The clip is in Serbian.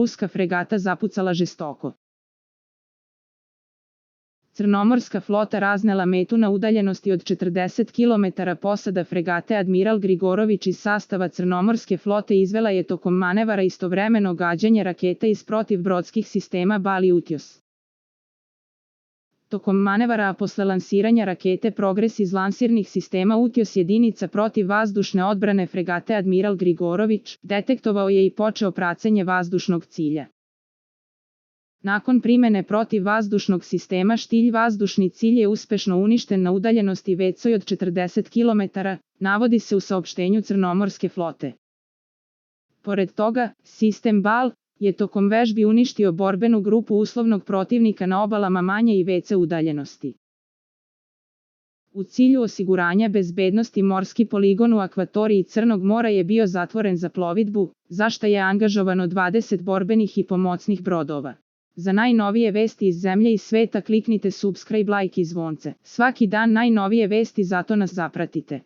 ruska fregata zapucala žestoko. Crnomorska flota raznela metu na udaljenosti od 40 km. Posada fregate Admiral Grigorović iz sastava Crnomorske flote izvela je tokom manevara istovremeno gađanje raketa iz protivbrodskih sistema Bal i Utios. Tokom manevara, a posle lansiranja rakete Progres iz lansirnih sistema Utios jedinica protivvazdušne odbrane fregate Admiral Grigorović detektovao je i počeo praćenje vazdušnog cilja. Nakon primene protivvazdušnog sistema Štilj vazdušni cilj je uspešno uništen na udaljenosti većoj od 40 km, navodi se u saopštenju Crnomorske flote. Pored toga, sistem Bal je tokom vežbi uništio borbenu grupu uslovnog protivnika na obalama manje i veće udaljenosti. U cilju osiguranja bezbednosti morski poligon u akvatoriji Crnog mora je bio zatvoren za plovidbu, za šta je angažovano 20 borbenih i pomocnih brodova. Za najnovije vesti iz zemlje i sveta kliknite subscribe, like i zvonce. Svaki dan najnovije vesti, zato nas zapratite.